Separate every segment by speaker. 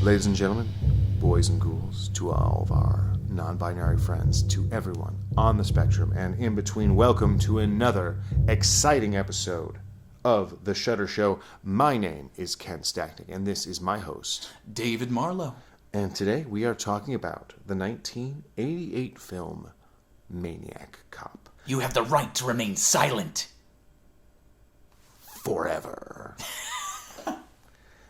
Speaker 1: Ladies and gentlemen, boys and ghouls, to all of our non-binary friends, to everyone on the spectrum and in between, welcome to another exciting episode of The Shutter Show. My name is Ken Stacknick, and this is my host,
Speaker 2: David Marlowe.
Speaker 1: And today we are talking about the 1988 film, Maniac Cop.
Speaker 2: You have the right to remain silent.
Speaker 1: Forever.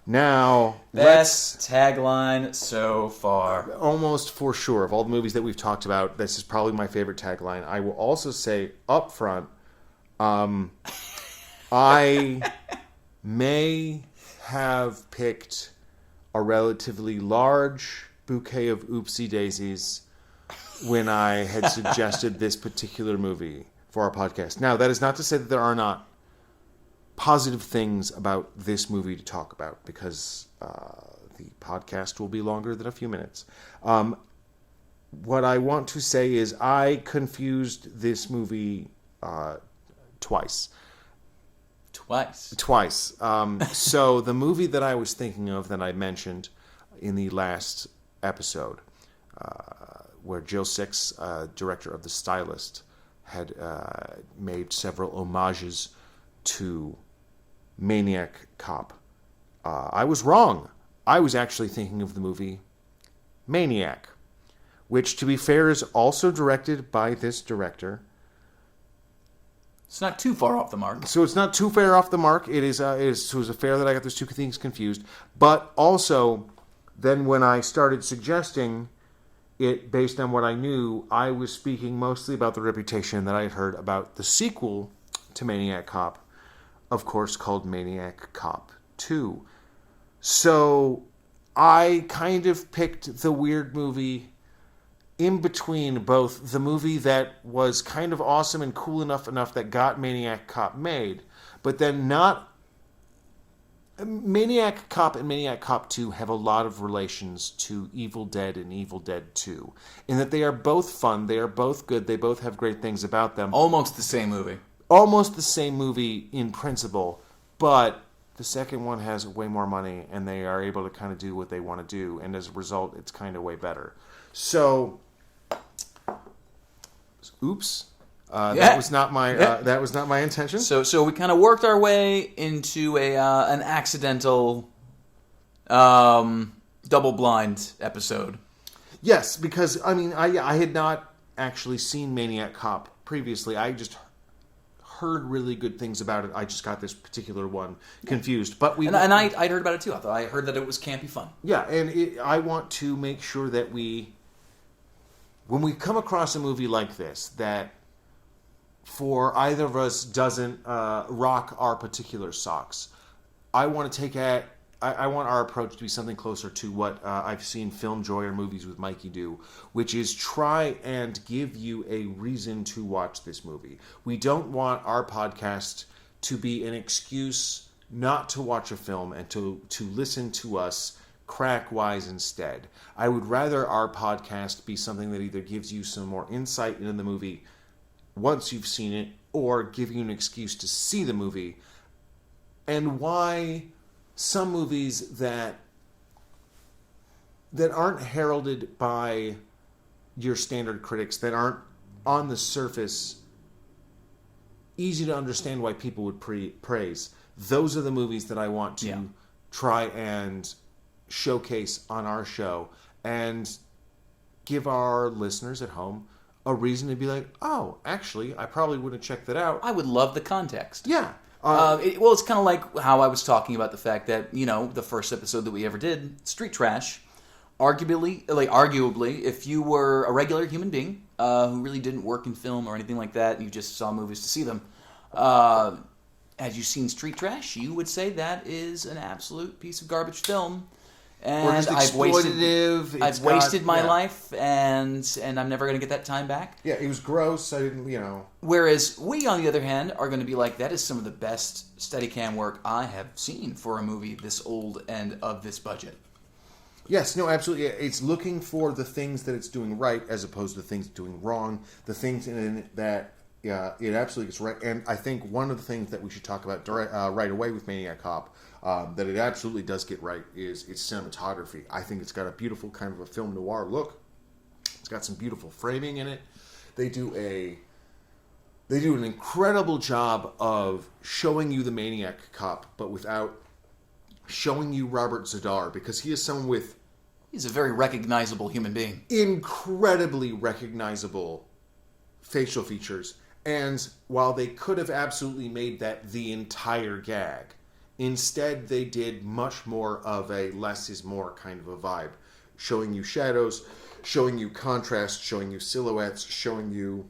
Speaker 1: Now,
Speaker 2: Best tagline so far.
Speaker 1: Almost for sure. Of all the movies that we've talked about, this is probably my favorite tagline. I will also say up front, I may have picked a relatively large bouquet of oopsie daisies when I had suggested this particular movie for our podcast. Now, that is not to say that there are not positive things about this movie to talk about, because the podcast will be longer than a few minutes. What I want to say is I confused this movie twice. So the movie that I was thinking of, that I mentioned in the last episode, where Jill Six, director of The Stylist, had made several homages to Maniac Cop. I was wrong. I was actually thinking of the movie Maniac, which, to be fair, is also directed by this director.
Speaker 2: It's not too far off the mark.
Speaker 1: So it's not too far off the mark. It was fair that I got those two things confused. But also, then when I started suggesting it based on what I knew, I was speaking mostly about the reputation that I had heard about the sequel to Maniac Cop, of course, called Maniac Cop 2. So I kind of picked the weird movie in between both the movie that was kind of awesome and cool enough that got Maniac Cop made, but then not. Maniac Cop and Maniac Cop 2 have a lot of relations to Evil Dead and Evil Dead 2, in that they are both fun, they are both good, they both have great things about them.
Speaker 2: Almost the same movie.
Speaker 1: Almost the same movie in principle, but the second one has way more money, and they are able to kind of do what they want to do, and as a result, it's kind of way better. So, oops, that was not my intention.
Speaker 2: So we kind of worked our way into an accidental double blind episode.
Speaker 1: Yes, because I had not actually seen Maniac Cop previously. I just heard really good things about it. I just got this particular one confused. But
Speaker 2: I'd heard about it too. I heard that it was campy fun.
Speaker 1: Yeah, and I want to make sure that when we come across a movie like this, that for either of us doesn't rock our particular socks, I want our approach to be something closer to what I've seen Film Joy or Movies with Mikey do, which is try and give you a reason to watch this movie. We don't want our podcast to be an excuse not to watch a film and to listen to us crack wise instead. I would rather our podcast be something that either gives you some more insight into the movie once you've seen it, or give you an excuse to see the movie, and why some movies that aren't heralded by your standard critics, that aren't on the surface easy to understand why people would praise, those are the movies that I want to try and showcase on our show and give our listeners at home a reason to be like, oh, actually, I probably wouldn't check that out.
Speaker 2: I would love the context.
Speaker 1: Yeah.
Speaker 2: It's kind of like how I was talking about the fact that, the first episode that we ever did, Street Trash, arguably, if you were a regular human being who really didn't work in film or anything like that, and you just saw movies to see them, had you seen Street Trash, you would say that is an absolute piece of garbage film.
Speaker 1: or just exploitative.
Speaker 2: I've wasted my life, and I'm never going to get that time back.
Speaker 1: Yeah, it was gross. I didn't,
Speaker 2: Whereas we, on the other hand, are going to be like, that is some of the best Steadicam work I have seen for a movie this old and of this budget.
Speaker 1: Yes, no, absolutely. It's looking for the things that it's doing right as opposed to the things it's doing wrong. The things in it that it absolutely gets right. And I think one of the things that we should talk about right away with Maniac Cop, that it absolutely does get right, is its cinematography. I think it's got a beautiful kind of a film noir look. It's got some beautiful framing in it. They do an incredible job of showing you the Maniac Cop, but without showing you Robert Zadar, because he is someone
Speaker 2: He's a very recognizable human being.
Speaker 1: Incredibly recognizable facial features. And while they could have absolutely made that the entire gag, instead they did much more of a less is more kind of a vibe. Showing you shadows, showing you contrast, showing you silhouettes, showing you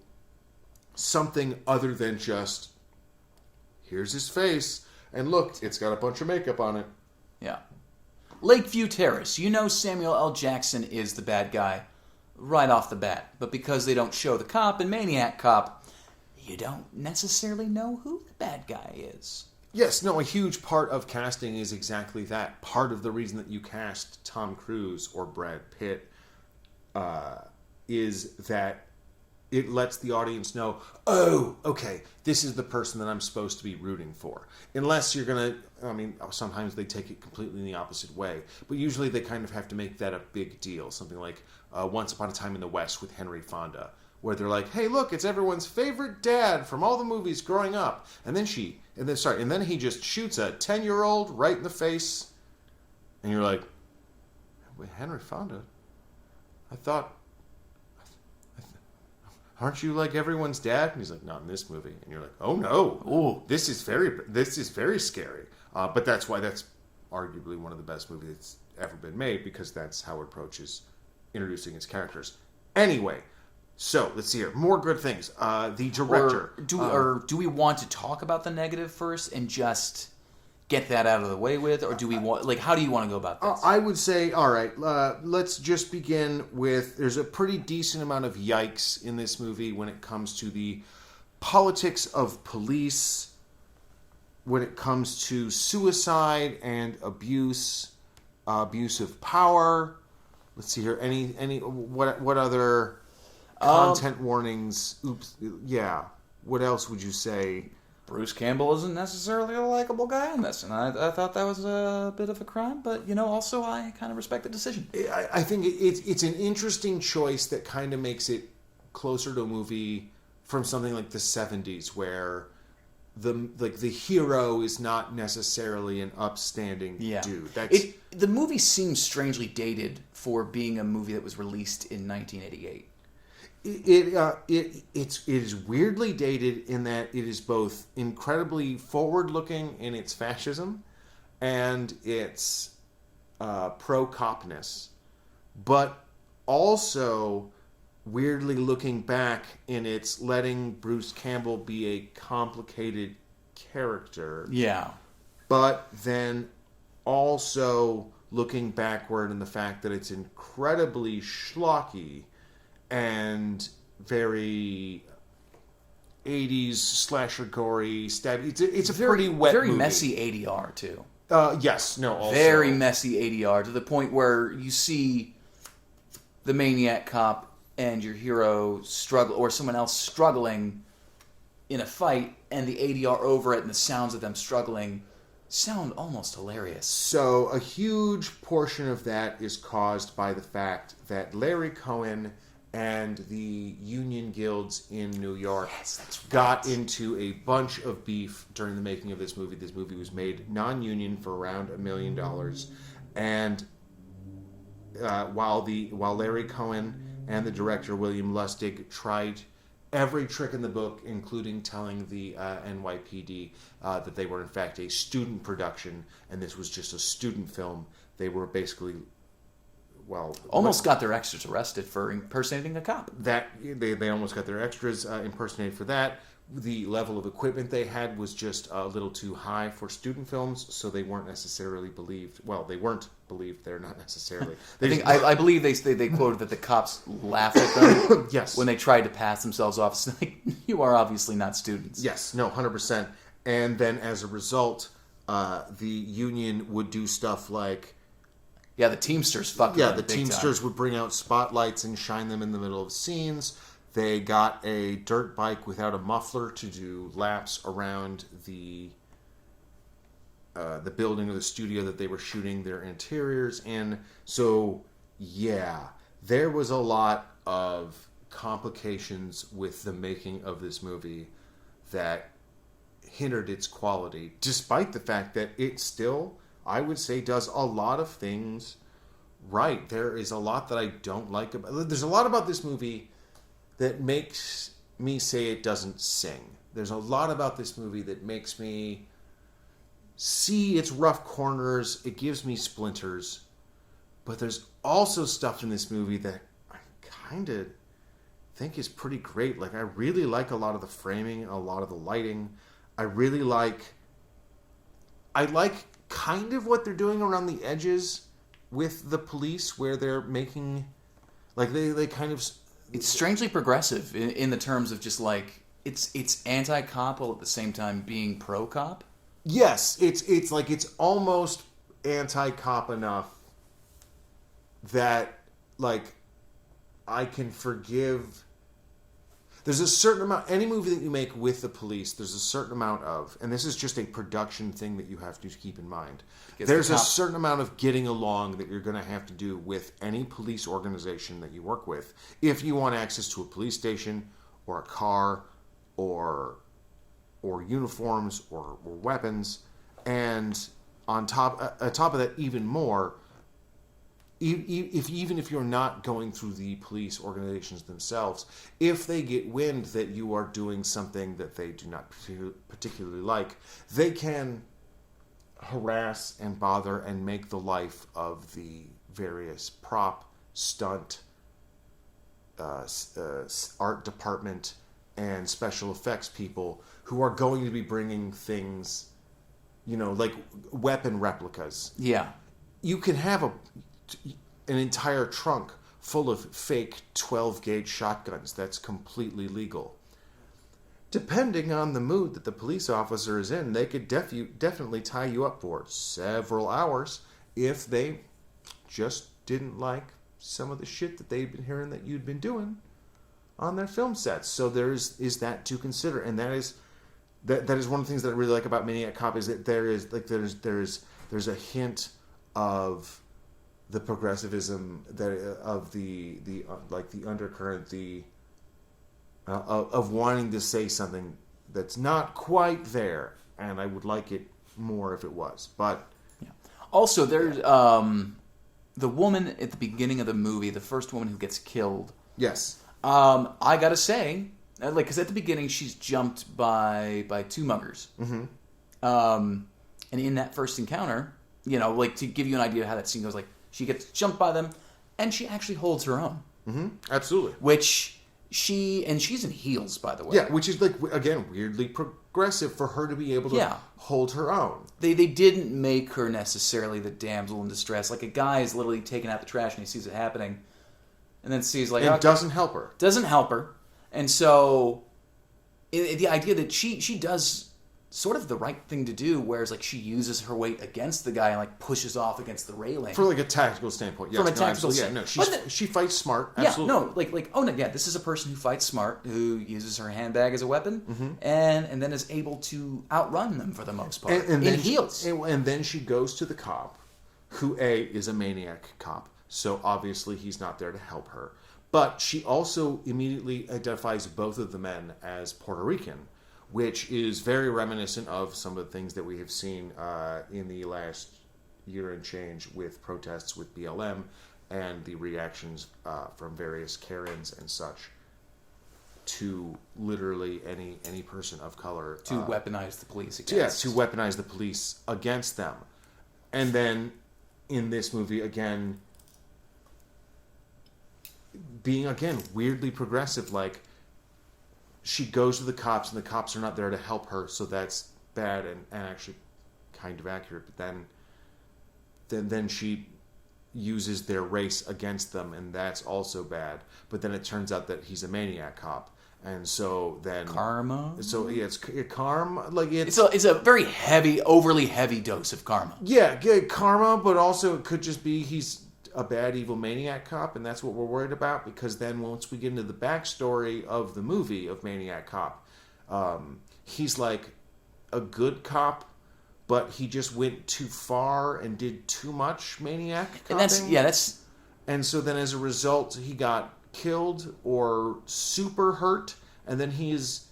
Speaker 1: something other than just, here's his face, and look, it's got a bunch of makeup on it.
Speaker 2: Yeah. Lakeview Terrace. Samuel L. Jackson is the bad guy right off the bat. But because they don't show the cop in Maniac Cop, you don't necessarily know who the bad guy is.
Speaker 1: Yes, no, a huge part of casting is exactly that. Part of the reason that you cast Tom Cruise or Brad Pitt is that it lets the audience know, oh, okay, this is the person that I'm supposed to be rooting for. Unless you're going to, sometimes they take it completely in the opposite way. But usually they kind of have to make that a big deal. Something like Once Upon a Time in the West with Henry Fonda, where they're like, hey, look, it's everyone's favorite dad from all the movies growing up. And then he just shoots a 10-year-old right in the face. And you're like, wait, Henry Fonda? I thought, aren't you like everyone's dad? And he's like, not in this movie. And you're like, oh no,
Speaker 2: ooh,
Speaker 1: this is very scary. But that's why that's arguably one of the best movies that's ever been made, because that's how it approaches introducing its characters. Anyway, so let's see here. More good things. The director.
Speaker 2: Do we want to talk about the negative first and just get that out of the way with, or do we want, how do you want to go about this?
Speaker 1: I would say, all right, let's just begin with, there's a pretty decent amount of yikes in this movie when it comes to the politics of police, when it comes to suicide and abuse of power. Let's see here. What other content warnings? Oops. Yeah. What else would you say?
Speaker 2: Bruce Campbell isn't necessarily a likable guy in this, and I thought that was a bit of a crime, but, also I kind of respect the decision.
Speaker 1: I think it's an interesting choice that kind of makes it closer to a movie from something like the 70s, where the hero is not necessarily an upstanding dude.
Speaker 2: The movie seems strangely dated for being a movie that was released in 1988.
Speaker 1: It is weirdly dated in that it is both incredibly forward-looking in its fascism and its pro-copness, but also weirdly looking back in its letting Bruce Campbell be a complicated character.
Speaker 2: Yeah.
Speaker 1: But then also looking backward in the fact that it's incredibly schlocky and very 80s slasher gory stab. It's a pretty wet
Speaker 2: very
Speaker 1: movie.
Speaker 2: Messy ADR too.
Speaker 1: Yes, no, also
Speaker 2: very messy ADR to the point where you see the Maniac Cop and your hero struggle, or someone else struggling in a fight, and the ADR over it and the sounds of them struggling sound almost hilarious.
Speaker 1: So a huge portion of that is caused by the fact that Larry Cohen and the union guilds in New York got into a bunch of beef during the making of this movie. This movie was made non-union for around $1 million, and while Larry Cohen and the director William Lustig tried every trick in the book, including telling the NYPD that they were in fact a student production and this was just a student film, they were basically
Speaker 2: almost got their extras arrested for impersonating a cop.
Speaker 1: That they almost got their extras impersonated for that. the level of equipment they had was just a little too high for student films, so they weren't necessarily believed. Well, they weren't believed. They're not necessarily.
Speaker 2: I believe they quoted that the cops laughed at them
Speaker 1: yes.
Speaker 2: when they tried to pass themselves off. It's like, you are obviously not students.
Speaker 1: Yes, no, 100%. And then as a result, the union would do stuff like...
Speaker 2: Yeah, the Teamsters fucked
Speaker 1: Yeah,
Speaker 2: them
Speaker 1: the
Speaker 2: big
Speaker 1: Teamsters
Speaker 2: time.
Speaker 1: would bring out spotlights and shine them in the middle of scenes. They got a dirt bike without a muffler to do laps around the building or the studio that they were shooting their interiors in. So, yeah, there was a lot of complications with the making of this movie that hindered its quality, despite the fact that it still, I would say, does a lot of things right. There is a lot that I don't like about... There's a lot about this movie that makes me say it doesn't sing. There's a lot about this movie that makes me see its rough corners. It gives me splinters. But there's also stuff in this movie that I kind of think is pretty great. Like, I really like a lot of the framing, a lot of the lighting. I like kind of what they're doing around the edges with the police, where they're making... Like, they kind of...
Speaker 2: It's strangely progressive in the terms of just like it's anti-cop while at the same time being pro-cop.
Speaker 1: Yes, it's like it's almost anti-cop enough that like I can forgive. There's a certain amount, any movie that you make with the police, there's a certain amount of, and this is just a production thing that you have to keep in mind. There's a certain amount of getting along that you're going to have to do with any police organization that you work with if you want access to a police station or a car or uniforms or weapons. And on top of that, even more, even if you're not going through the police organizations themselves, if they get wind that you are doing something that they do not particularly like, they can harass and bother and make the life of the various prop, stunt, art department, and special effects people who are going to be bringing things, like weapon replicas.
Speaker 2: Yeah.
Speaker 1: You can have an entire trunk full of fake 12-gauge shotguns. That's completely legal. Depending on the mood that the police officer is in, they could definitely tie you up for several hours if they just didn't like some of the shit that they'd been hearing that you'd been doing on their film sets. So is that to consider, and that is one of the things that I really like about Maniac Cop, is that there's a hint of the progressivism of the undercurrent, of wanting to say something that's not quite there, and I would like it more if it was. But
Speaker 2: yeah. Also, there's the woman at the beginning of the movie, the first woman who gets killed.
Speaker 1: Yes.
Speaker 2: I gotta say, because at the beginning she's jumped by two muggers.
Speaker 1: Mm-hmm.
Speaker 2: And in that first encounter, to give you an idea of how that scene goes, like she gets jumped by them, and she actually holds her own.
Speaker 1: Mm-hmm. Absolutely.
Speaker 2: Which she's in heels, by the way.
Speaker 1: Yeah, which is again weirdly progressive for her to be able to hold her own.
Speaker 2: They didn't make her necessarily the damsel in distress. Like a guy is literally taking out the trash and he sees it happening, and then sees like
Speaker 1: it doesn't help her.
Speaker 2: Doesn't help her, and so the idea that she does sort of the right thing to do, whereas like she uses her weight against the guy and like pushes off against the railing
Speaker 1: for like a tactical standpoint. Yes,
Speaker 2: from a tactical standpoint.
Speaker 1: She fights smart.
Speaker 2: Absolutely. This is a person who fights smart, who uses her handbag as a weapon,
Speaker 1: mm-hmm.
Speaker 2: and then is able to outrun them for the most part in heels.
Speaker 1: And then she goes to the cop, who is a maniac cop, so obviously he's not there to help her. But she also immediately identifies both of the men as Puerto Rican, which is very reminiscent of some of the things that we have seen in the last year and change with protests with BLM and the reactions from various Karens and such to literally any person of color.
Speaker 2: To weaponize the police against.
Speaker 1: Yes, to weaponize the police against them. And then in this movie, again, being, weirdly progressive, like, she goes to the cops, and the cops are not there to help her, so that's bad and actually kind of accurate. But then she uses their race against them, and that's also bad. But then it turns out that he's a maniac cop, and so then
Speaker 2: Karma.
Speaker 1: So yeah, it's karma. Like
Speaker 2: It's a very heavy, overly heavy dose of karma.
Speaker 1: yeah, karma, but also it could just be he's a bad, evil maniac cop, and that's what we're worried about. Because then once we get into the backstory of the movie of Maniac Cop, he's like a good cop, but he just went too far and did too much maniac copping.
Speaker 2: And that's
Speaker 1: And so then as a result, he got killed or super hurt, and then he's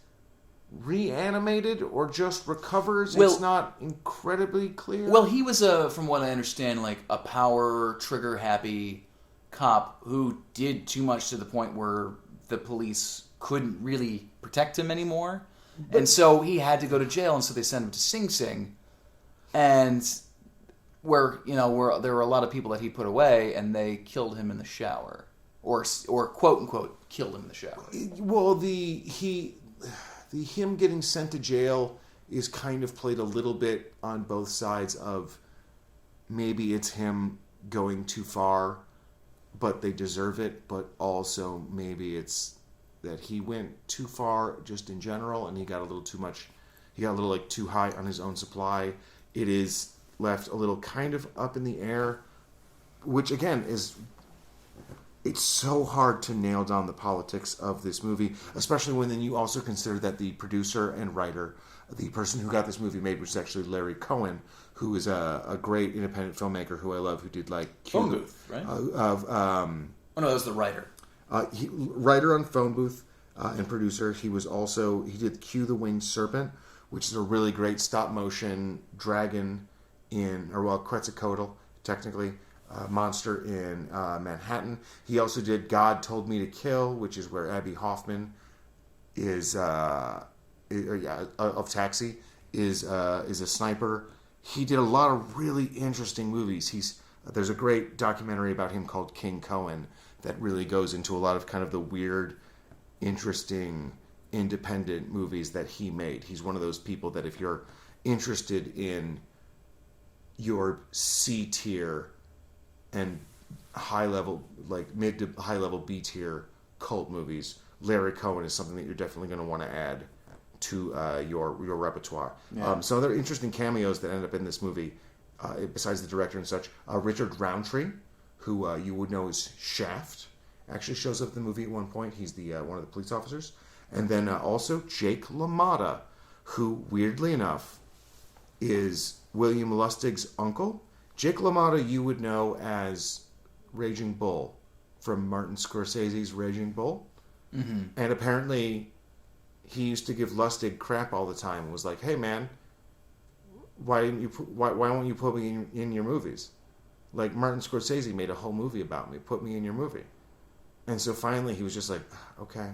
Speaker 1: reanimated or just recovers.
Speaker 2: Well,
Speaker 1: it's not incredibly clear.
Speaker 2: Well, he was from what I understand, like a power trigger happy cop who did too much to the point where the police couldn't really protect him anymore, and so he had to go to jail, and so they sent him to Sing Sing, and where there were a lot of people that he put away, and they killed him in the shower, or quote unquote killed him in the shower.
Speaker 1: Well, him getting sent to jail is kind of played a little bit on both sides of maybe it's him going too far, but they deserve it, but also maybe it's that he went too far just in general and he got a little too much, he got a little like too high on his own supply. It is left a little kind of up in the air, which again it's so hard to nail down the politics of this movie, especially when then you also consider that the producer and writer, the person who got this movie made, was actually Larry Cohen, who is a great independent filmmaker who I love, who did like
Speaker 2: Phone Booth, right? Oh no, that was the writer.
Speaker 1: Writer on Phone Booth and producer. He did Cue the Winged Serpent, which is a really great stop motion dragon Quetzalcoatl, technically. Monster in Manhattan. He also did God Told Me to Kill, which is where Abby Hoffman of Taxi is a sniper. He did a lot of really interesting movies. There's a great documentary about him called King Cohen that really goes into a lot of kind of the weird, interesting, independent movies that he made. He's one of those people that if you're interested in your C tier and high level, like mid to high level B tier cult movies, Larry Cohen is something that you're definitely going to want to add to your repertoire.
Speaker 2: Yeah.
Speaker 1: Some other interesting cameos that end up in this movie, besides the director and such, Richard Rountree, who you would know as Shaft, actually shows up in the movie at one point. He's the one of the police officers. And then also Jake LaMotta, who weirdly enough is William Lustig's uncle. Jake LaMotta you would know as Raging Bull from Martin Scorsese's Raging Bull.
Speaker 2: Mm-hmm.
Speaker 1: And apparently he used to give Lustig crap all the time and was like, hey man, why won't you put me in your movies? Like Martin Scorsese made a whole movie about me, put me in your movie. And so finally he was just like, okay.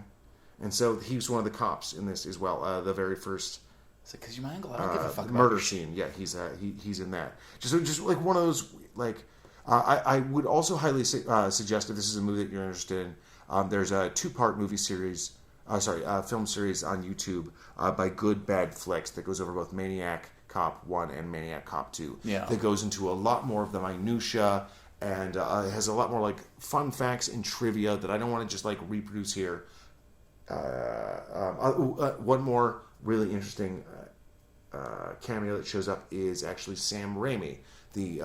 Speaker 1: And so he was one of the cops in this as well. The very first
Speaker 2: It's like, because you're my uncle, I don't give a fuck about
Speaker 1: murder
Speaker 2: your
Speaker 1: scene. Yeah, he's in that. Just like one of those like. I would also highly suggest if this is a movie that you're interested in. There's a 2-part movie series, film series on YouTube by Good Bad Flicks that goes over both Maniac Cop 1 and Maniac Cop 2.
Speaker 2: Yeah.
Speaker 1: That goes into a lot more of the minutia and has a lot more like fun facts and trivia that I don't want to just like reproduce here. One more really interesting cameo that shows up is actually Sam Raimi, the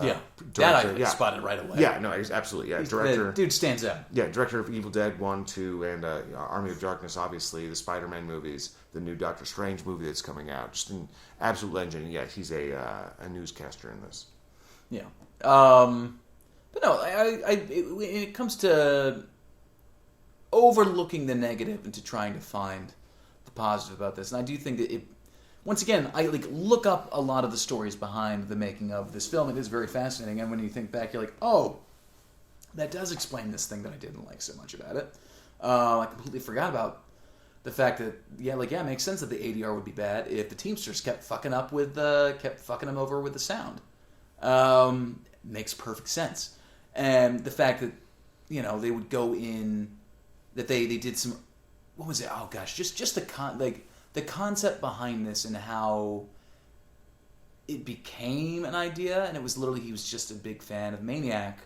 Speaker 1: director.
Speaker 2: That I spotted right away.
Speaker 1: Yeah, no, absolutely. Yeah, director.
Speaker 2: The dude stands out.
Speaker 1: Yeah, director of Evil Dead 1, 2, and Army of Darkness, obviously, the Spider-Man movies, the new Doctor Strange movie that's coming out. Just an absolute legend. And yeah, he's a newscaster in this.
Speaker 2: Yeah. But no, when it comes to overlooking the negative and to trying to find the positive about this, and I do think that once again, I look up a lot of the stories behind the making of this film. It is very fascinating, and when you think back, you're like, oh, that does explain this thing that I didn't like so much about it. I completely forgot about the fact that it makes sense that the ADR would be bad if the Teamsters kept fucking him over with the sound. Makes perfect sense, and the fact that they would go in, that they did some what was it? Oh gosh, just the concept behind this and how it became an idea, and it was literally he was just a big fan of Maniac,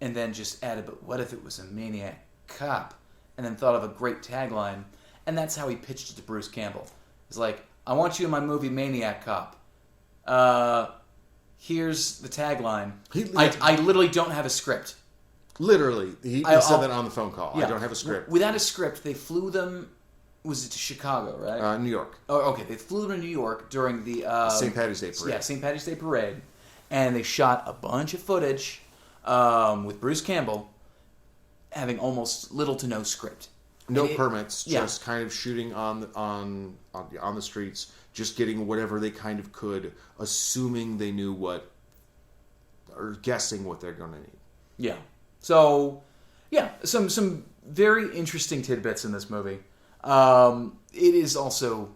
Speaker 2: and then just added, but what if it was a Maniac Cop? And then thought of a great tagline, and that's how he pitched it to Bruce Campbell. It's like, I want you in my movie Maniac Cop. Here's the tagline. I literally don't have a script.
Speaker 1: Literally, he said that on the phone call. Yeah. I don't have a script.
Speaker 2: Without a script, they flew them. Was it to Chicago, right?
Speaker 1: New York.
Speaker 2: Oh, okay. They flew them to New York during the
Speaker 1: St. Patty's Day parade.
Speaker 2: Yeah, St. Patty's Day parade, and they shot a bunch of footage with Bruce Campbell having almost little to no script.
Speaker 1: No permits, just kind of shooting on the streets, just getting whatever they kind of could, assuming they knew what, or guessing what they're going to need.
Speaker 2: Yeah. So, yeah, some very interesting tidbits in this movie. It is also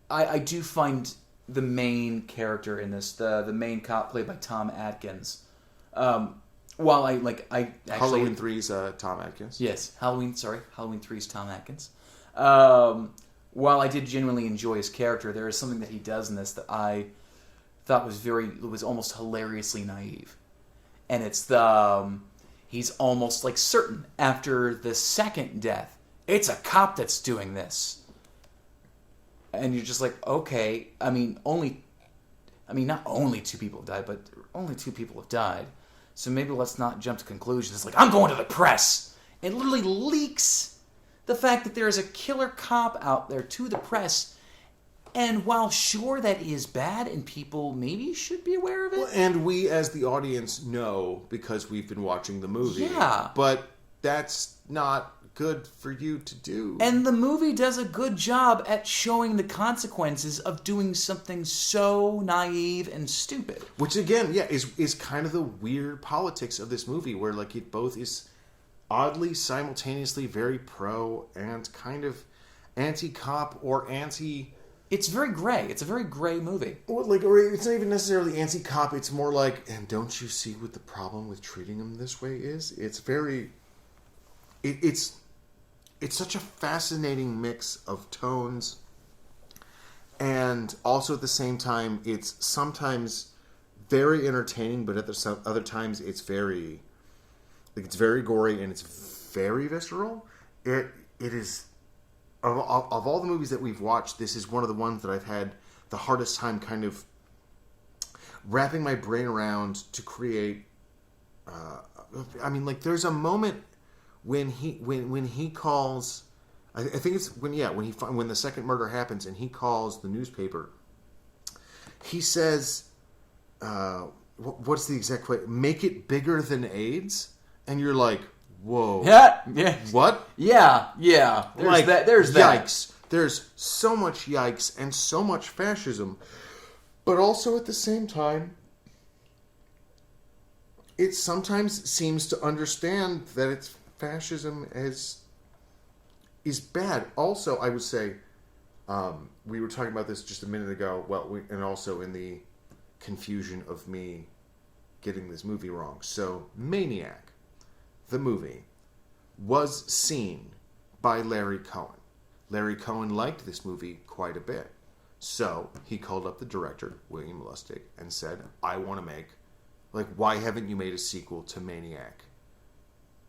Speaker 2: I do find the main character in this, the main cop played by Tom Atkins. While I actually
Speaker 1: Halloween 3's Tom Atkins.
Speaker 2: Yes, Halloween 3's Tom Atkins. While I did genuinely enjoy his character, there is something that he does in this that I thought was almost hilariously naive. And it's he's almost like certain after the second death, it's a cop that's doing this. And you're just like, okay, not only 2 people have died, but only 2 people have died. So maybe let's not jump to conclusions. It's like, I'm going to the press. It literally leaks the fact that there is a killer cop out there to the press. And while sure that is bad and people maybe should be aware of it.
Speaker 1: Well, and we as the audience know because we've been watching the movie.
Speaker 2: Yeah.
Speaker 1: But that's not good for you to do.
Speaker 2: And the movie does a good job at showing the consequences of doing something so naive and stupid.
Speaker 1: Which again, is kind of the weird politics of this movie, where like it both is oddly simultaneously very pro and kind of anti-cop or anti.
Speaker 2: It's very gray. It's a very gray movie.
Speaker 1: Well, like, or it's not even necessarily anti-cop. It's more like, and don't you see what the problem with treating them this way is? It's very. It's such a fascinating mix of tones, and also at the same time, it's sometimes very entertaining, but at the other times, it's very gory and it's very visceral. It is of all the movies that we've watched, this is one of the ones that I've had the hardest time kind of wrapping my brain around to create. There's a moment. When he calls, I think it's when the second murder happens and he calls the newspaper, he says, "What's the exact quote? Make it bigger than AIDS," and you're like, "Whoa,
Speaker 2: yeah,
Speaker 1: what?
Speaker 2: Yeah. There's that.
Speaker 1: Yikes! There's so much yikes and so much fascism, but also at the same time, it sometimes seems to understand that it's." Fascism is bad. Also, I would say, we were talking about this just a minute ago. And also in the confusion of me getting this movie wrong. So, Maniac, the movie, was seen by Larry Cohen. Larry Cohen liked this movie quite a bit. So, he called up the director, William Lustig, and said, I want to make, why haven't you made a sequel to Maniac?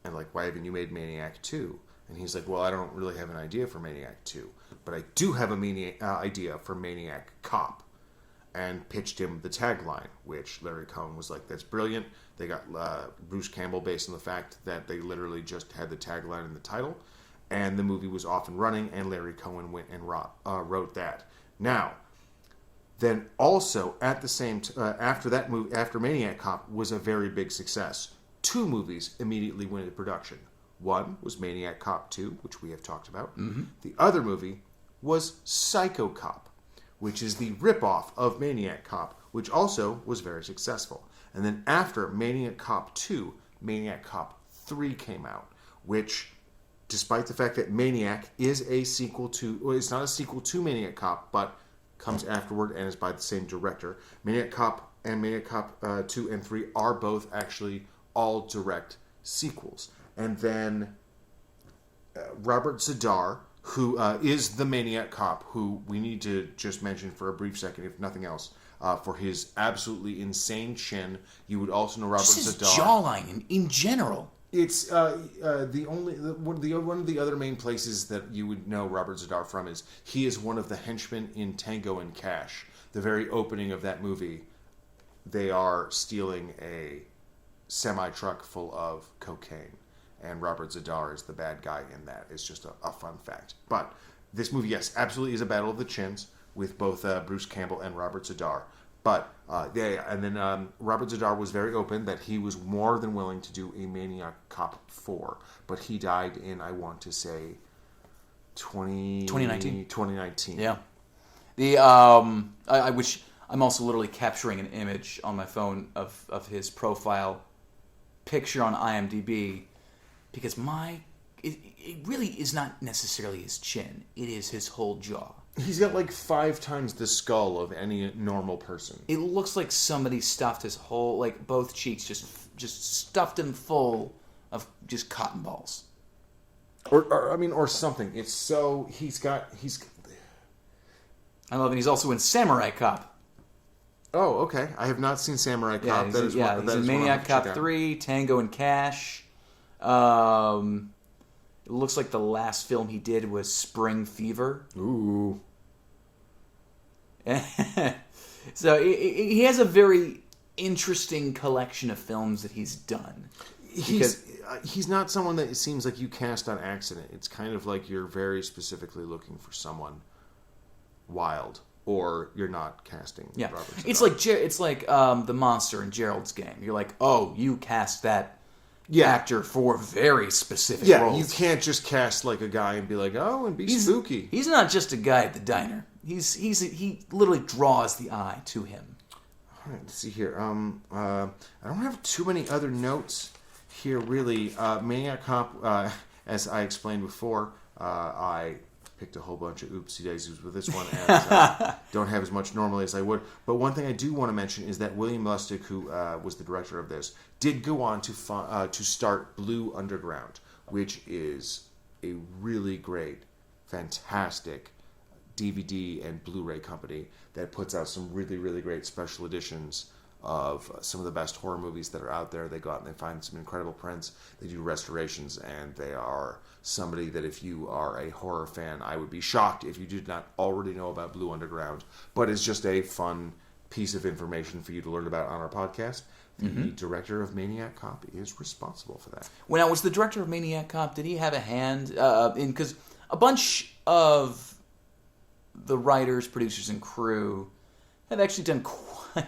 Speaker 1: And why haven't you made Maniac 2? And he's like, well, I don't really have an idea for Maniac 2, but I do have a idea for Maniac Cop. And pitched him the tagline, which Larry Cohen was like, that's brilliant. They got Bruce Campbell based on the fact that they literally just had the tagline in the title, and the movie was off and running, and Larry Cohen went and wrote that. Now, then also at the same after that movie, after Maniac Cop was a very big success, 2 movies immediately went into production. One was Maniac Cop 2, which we have talked about. Mm-hmm. The other movie was Psycho Cop, which is the ripoff of Maniac Cop, which also was very successful. And then after Maniac Cop 2, Maniac Cop 3 came out, which, despite the fact that Maniac is a sequel to, well, it's not a sequel to Maniac Cop, but comes afterward and is by the same director. Maniac Cop and Maniac Cop 2 and 3 are both actually all direct sequels. And then Robert Z'Dar, who is the Maniac Cop, who we need to just mention for a brief second, if nothing else, for his absolutely insane chin. You would also know Robert
Speaker 2: Just his
Speaker 1: Z'Dar.
Speaker 2: jawline in one
Speaker 1: of the other main places that you would know Robert Z'Dar from is he is one of the henchmen in Tango and Cash. The very opening of that movie, they are stealing a semi-truck full of cocaine, and Robert Z'Dar is the bad guy in that. It's just a fun fact. But this movie, yes, absolutely is a battle of the chins with both Bruce Campbell and Robert Z'Dar. But Robert Z'Dar was very open that he was more than willing to do a Maniac Cop 4, but he died in, I want to say, 2019.
Speaker 2: Yeah. I wish I'm also literally capturing an image on my phone of his profile picture on IMDb, because it really is not necessarily his chin. It is his whole jaw.
Speaker 1: He's got like 5 times the skull of any normal person.
Speaker 2: It looks like somebody stuffed his whole, like both cheeks, just stuffed him full of just cotton balls.
Speaker 1: Or something. It's so
Speaker 2: I love it. He's also in Samurai Cop.
Speaker 1: Oh, okay. I have not seen Samurai Cop.
Speaker 2: He's in Maniac Cop 3, Tango and Cash. It looks like the last film he did was Spring Fever.
Speaker 1: Ooh.
Speaker 2: So he has a very interesting collection of films that he's done.
Speaker 1: He's not someone that it seems like you cast on accident. It's kind of like you're very specifically looking for someone wild, or you're not casting.
Speaker 2: Yeah,
Speaker 1: Robert
Speaker 2: Z'Dar. It's like the monster in Gerald's Game. You're like, oh, you cast that actor for very specific roles.
Speaker 1: You can't just cast like a guy and be like, oh, and be spooky.
Speaker 2: He's not just a guy at the diner. He literally draws the eye to him.
Speaker 1: All right, let's see here. I don't have too many other notes here, really. Maniac Cop, as I explained before, I picked a whole bunch of oopsie daisies with this one, and don't have as much normally as I would. But one thing I do want to mention is that William Lustig, who was the director of this, did go on to start Blue Underground, which is a really great, fantastic DVD and Blu-ray company that puts out some really, really great special editions of some of the best horror movies that are out there. They go out and they find some incredible prints. They do restorations, and they are somebody that if you are a horror fan, I would be shocked if you did not already know about Blue Underground. But it's just a fun piece of information for you to learn about on our podcast. The director of Maniac Cop is responsible for that.
Speaker 2: When I was the director of Maniac Cop, did he have a hand in, because a bunch of the writers, producers, and crew have actually done quite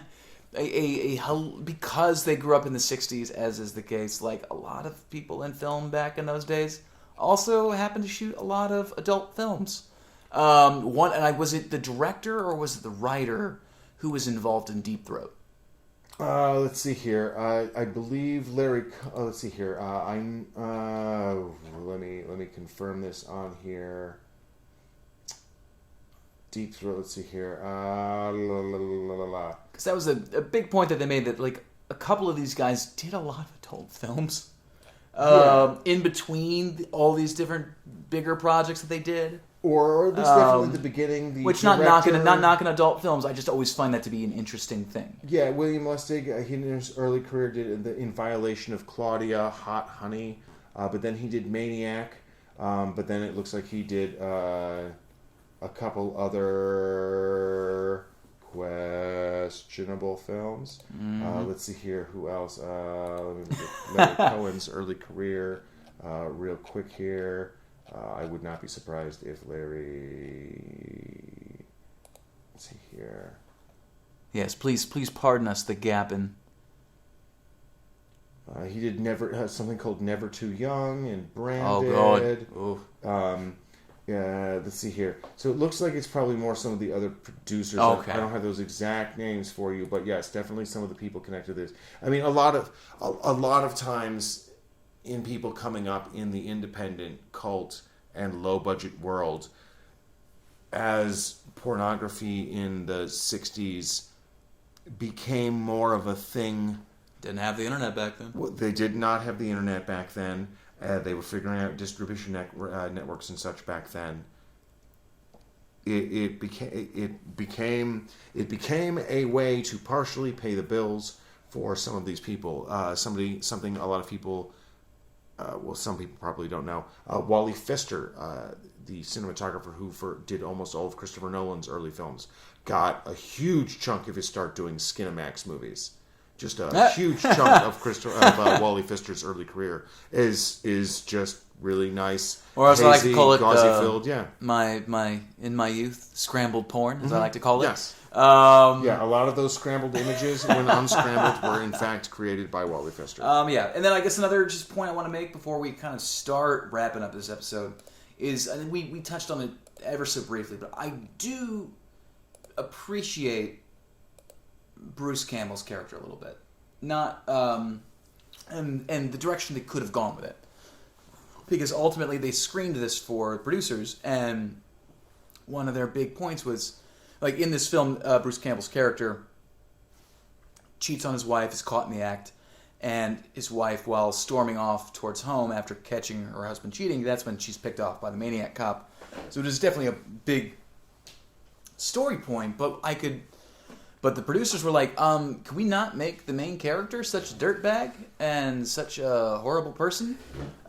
Speaker 2: because they grew up in the 60s, as is the case, like a lot of people in film back in those days also happened to shoot a lot of adult films. Was it the director or was it the writer who was involved in Deep Throat?
Speaker 1: Let's see here. I believe Larry. Let's see here. Let me confirm this on here. Deep Throat. Let's see here.
Speaker 2: Because that was a big point that they made, that like a couple of these guys did a lot of adult films in between all these different bigger projects that they did.
Speaker 1: Or there's definitely the beginning.
Speaker 2: Which not knocking adult films. I just always find that to be an interesting thing.
Speaker 1: Yeah, William Lustig, he in his early career did In Violation of Claudia, Hot Honey, but then he did Maniac, but then it looks like he did a couple other questionable films. Let's see here, who else? Let me look at Larry Cohen's early career real quick here. I would not be surprised if Larry... Let's see here.
Speaker 2: Yes, please pardon us the gapping.
Speaker 1: He did something called Never Too Young and Branded.
Speaker 2: Oh, God.
Speaker 1: Yeah, let's see here. So it looks like it's probably more some of the other producers.
Speaker 2: Okay.
Speaker 1: I don't have those exact names for you, but yes, definitely some of the people connected to this. I mean, a lot of times in people coming up in the independent cult and low budget world, as pornography in the 60s became more of a thing
Speaker 2: Didn't have the internet back then.
Speaker 1: Well, they did not have the internet back then. They were figuring out distribution networks and such back then. It became a way to partially pay the bills for some of these people. Something a lot of people, some people probably don't know. Wally Pfister, the cinematographer who did almost all of Christopher Nolan's early films, got a huge chunk of his start doing Skinamax movies. Just a huge chunk of Wally Pfister's early career is just really nice.
Speaker 2: Or as I like to call it,
Speaker 1: gauzy-filled,
Speaker 2: my in my youth, scrambled porn, as I like to call it.
Speaker 1: Yes. A lot of those scrambled images, when unscrambled, were in fact created by Wally Pfister.
Speaker 2: And then I guess another just point I want to make before we kind of start wrapping up this episode is, and we touched on it ever so briefly, but I do appreciate Bruce Campbell's character a little bit, not and the direction they could have gone with it, because ultimately they screened this for producers, and one of their big points was, like in this film, Bruce Campbell's character cheats on his wife, is caught in the act, and his wife, while storming off towards home after catching her husband cheating, that's when she's picked off by the Maniac Cop. So it is definitely a big story point, but the producers were like, can we not make the main character such a dirtbag and such a horrible person?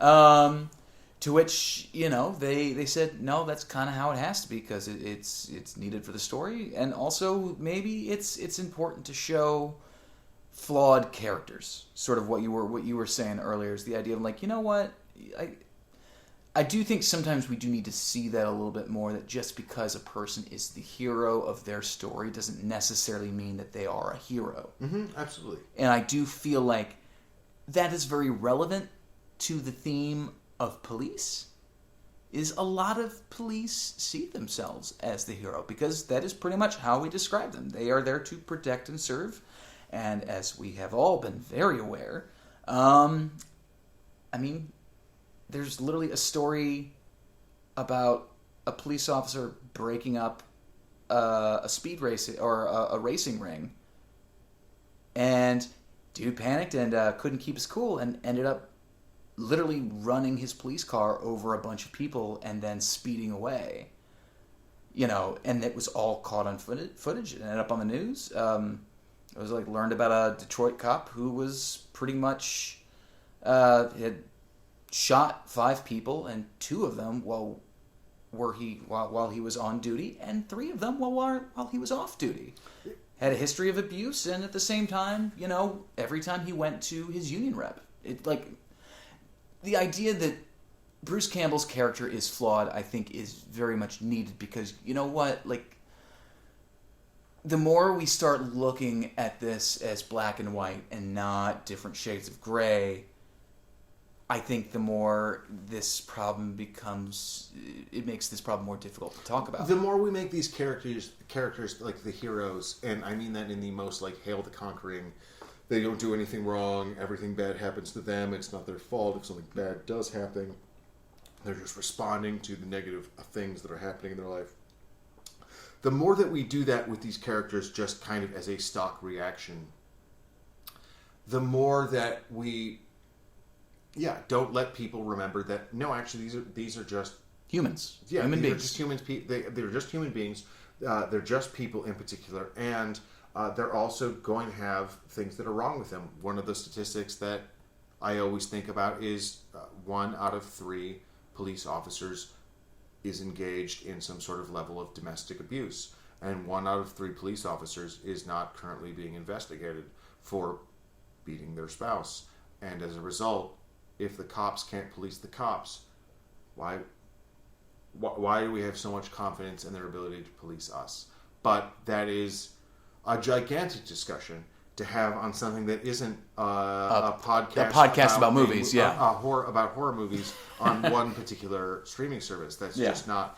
Speaker 2: To which, they said, no, that's kind of how it has to be, because it's needed for the story, and also maybe it's important to show flawed characters. Sort of what you were saying earlier is the idea of, like, you know what, I do think sometimes we do need to see that a little bit more, that just because a person is the hero of their story doesn't necessarily mean that they are a hero.
Speaker 1: Mm-hmm, absolutely.
Speaker 2: And I do feel like that is very relevant to the theme of police, is a lot of police see themselves as the hero, because that is pretty much how we describe them. They are there to protect and serve, and as we have all been very aware, there's literally a story about a police officer breaking up a speed race or a racing ring, and dude panicked and couldn't keep his cool and ended up literally running his police car over a bunch of people and then speeding away. And it was all caught on footage. It ended up on the news. It was like learned about a Detroit cop who was pretty much had shot 5 people, and 2 of them while he was on duty, and 3 of them while he was off duty. Had a history of abuse, and at the same time, every time he went to his union rep, the idea that Bruce Campbell's character is flawed, I think, is very much needed, because you know what, like, the more we start looking at this as black and white and not different shades of gray, I think the more this problem it makes this problem more difficult to talk about.
Speaker 1: The more we make these characters like the heroes, and I mean that in the most, like, hail the conquering, they don't do anything wrong, everything bad happens to them, it's not their fault, if something bad does happen, they're just responding to the negative things that are happening in their life. The more that we do that with these characters just kind of as a stock reaction, the more that we don't let people remember that, no, actually, these are just
Speaker 2: humans.
Speaker 1: Yeah,
Speaker 2: human beings.
Speaker 1: Are just humans. They're just human beings. They're just people in particular, and they're also going to have things that are wrong with them. One of the statistics that I always think about is 1 out of 3 police officers is engaged in some sort of level of domestic abuse, and 1 out of 3 police officers is not currently being investigated for beating their spouse. And as a result, if the cops can't police the cops, why do we have so much confidence in their ability to police us? But that is a gigantic discussion to have on something that isn't a podcast
Speaker 2: about movies,
Speaker 1: about horror movies on one particular streaming service. That's just not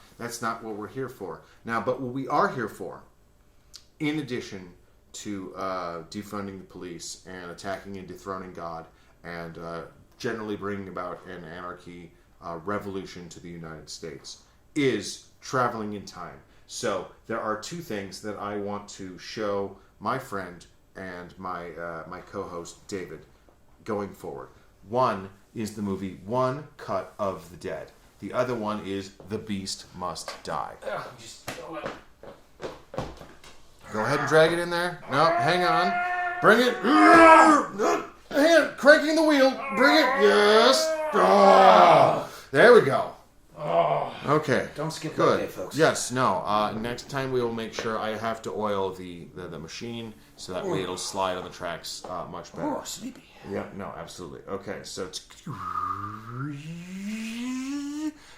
Speaker 1: what we're here for. Now, but what we are here for, in addition to defunding the police and attacking and dethroning God, and generally bringing about an anarchy revolution to the United States, is traveling in time. So there are 2 things that I want to show my friend and my my co-host David going forward. One is the movie One Cut of the Dead. The other one is The Beast Must Die. Go ahead and drag it in there. No, hang on. Bring it. Hang on. Cranking the wheel. Bring it. Yes. Oh, there we go. Okay.
Speaker 2: Don't skip
Speaker 1: Good.
Speaker 2: that day, folks.
Speaker 1: Yes. No. Next time we will make sure I have to oil the machine so that way it'll slide on the tracks much better.
Speaker 2: Oh, sleepy.
Speaker 1: Yeah. No. Absolutely. Okay. So it's.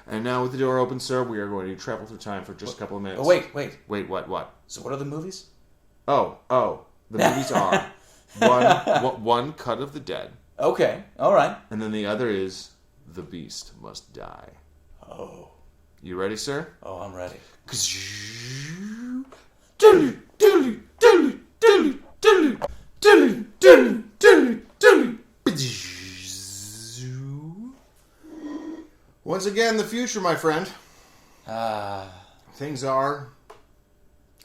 Speaker 1: And now with the door open, sir, we are going to travel through time for just a couple of minutes.
Speaker 2: Oh, wait.
Speaker 1: Wait. What?
Speaker 2: So what are the movies?
Speaker 1: Oh. The movies are one Cut of the Dead.
Speaker 2: Okay. All right.
Speaker 1: And then the other is The Beast Must Die.
Speaker 2: Oh.
Speaker 1: You ready, sir?
Speaker 2: Oh, I'm ready.
Speaker 1: Once again, the future, my friend. Things are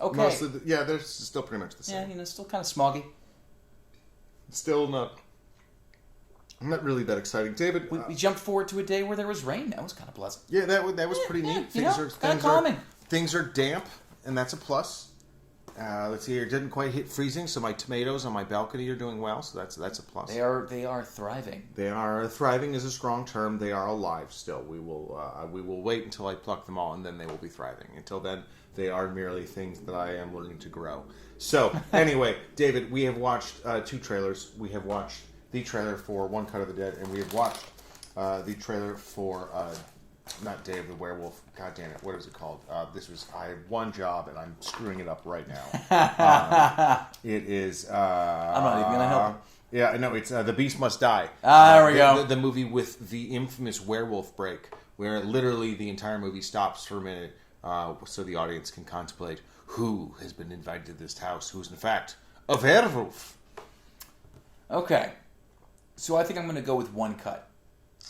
Speaker 2: Okay.
Speaker 1: mostly, they're still pretty much the same.
Speaker 2: Yeah, still kind of smoggy.
Speaker 1: Still not really that exciting. David,
Speaker 2: We jumped forward to a day where there was rain. That was kind of pleasant.
Speaker 1: yeah, that was pretty neat.
Speaker 2: Kind of calming.
Speaker 1: Things are damp, and that's a plus. Let's see here. It didn't quite hit freezing, so my tomatoes on my balcony are doing well. So that's a plus.
Speaker 2: They are thriving.
Speaker 1: They are thriving is a strong term. They are alive still. We will wait until I pluck them all, and then they will be thriving. Until then, they are merely things that I am learning to grow. So anyway, David, we have watched 2 trailers. We have watched the trailer for One Cut of the Dead, and we have watched the trailer for not Day of the Werewolf. God damn it, what is it called? I have one job, and I'm screwing it up right now. It is.
Speaker 2: I'm not even gonna help.
Speaker 1: Yeah, no, it's The Beast Must Die.
Speaker 2: There we go.
Speaker 1: The movie with the infamous werewolf break, where literally the entire movie stops for a minute, so the audience can contemplate who has been invited to this house, who's in fact a werewolf.
Speaker 2: Okay. So I think I'm going to go with One Cut.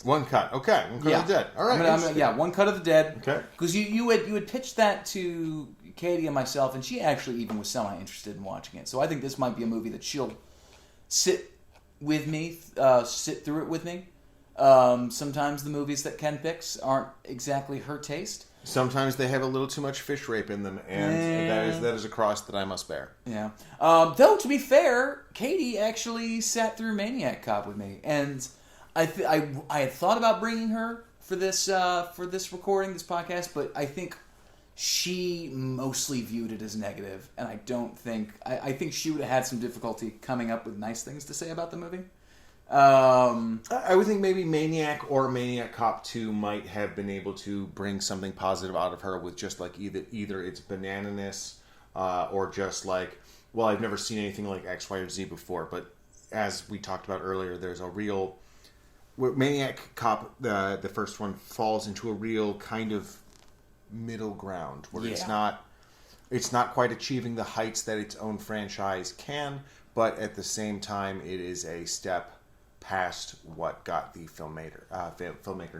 Speaker 1: One Cut. Okay. One Cut of the Dead. All right.
Speaker 2: One Cut of the Dead.
Speaker 1: Okay.
Speaker 2: Because you had pitched that to Katie and myself, and she actually even was semi-interested in watching it. So I think this might be a movie that she'll sit with me, sit through it with me. Sometimes the movies that Ken picks aren't exactly her taste.
Speaker 1: Sometimes they have a little too much fish rape in them, and that is a cross that I must bear.
Speaker 2: Yeah. Though, to be fair, Katie actually sat through Maniac Cop with me, and I had thought about bringing her for this recording, this podcast, but I think she mostly viewed it as negative, and I think she would have had some difficulty coming up with nice things to say about the movie.
Speaker 1: I would think maybe Maniac or Maniac Cop 2 might have been able to bring something positive out of her with just like either its banananess or just like, well, I've never seen anything like X, Y, or Z before. But as we talked about earlier, there's a real... Maniac Cop, the first one, falls into a real kind of middle ground where it's not quite achieving the heights that its own franchise can, but at the same time, it is a step past what got the filmmaker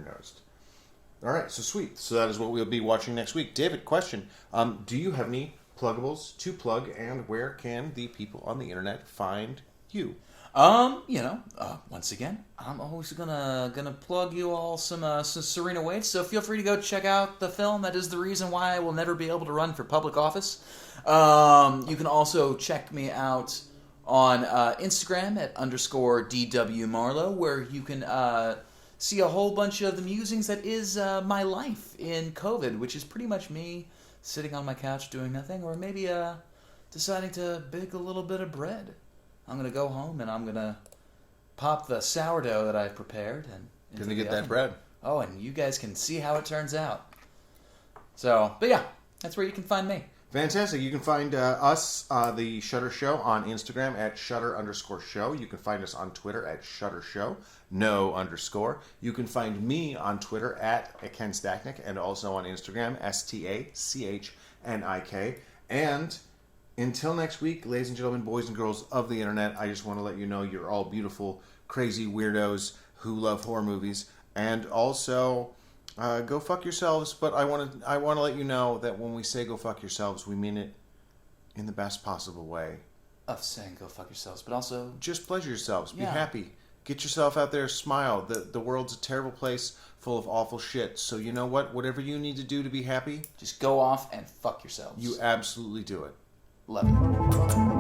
Speaker 1: noticed. All right, so sweet. So that is what we'll be watching next week. David, question: do you have any pluggables to plug, and where can the people on the internet find you?
Speaker 2: Once again, I'm always gonna plug you all some Serena Waits. So feel free to go check out the film. That is the reason why I will never be able to run for public office. You can also check me out on Instagram at _DW Marlowe, where you can see a whole bunch of the musings that is my life in COVID, which is pretty much me sitting on my couch doing nothing, or maybe deciding to bake a little bit of bread. I'm going to go home and I'm going to pop the sourdough that I've prepared. And
Speaker 1: Gonna get that bread.
Speaker 2: Oh, and you guys can see how it turns out. So, but yeah, that's where you can find me.
Speaker 1: Fantastic. You can find us, the Shutter Show, on Instagram at Shutter_show. You can find us on Twitter at ShutterShow, _. You can find me on Twitter at Ken Stachnik, and also on Instagram, STACHNIK. And until next week, ladies and gentlemen, boys and girls of the internet, I just want to let you know you're all beautiful, crazy weirdos who love horror movies. And also... go fuck yourselves, but I want to let you know that when we say go fuck yourselves, we mean it in the best possible way.
Speaker 2: of saying go fuck yourselves, but also
Speaker 1: just pleasure yourselves. Be
Speaker 2: Yeah.
Speaker 1: happy. Get yourself out there. Smile. The world's a terrible place full of awful shit. So you know what? Whatever you need to do to be happy,
Speaker 2: just go off and fuck yourselves.
Speaker 1: you absolutely do it.
Speaker 2: Love you.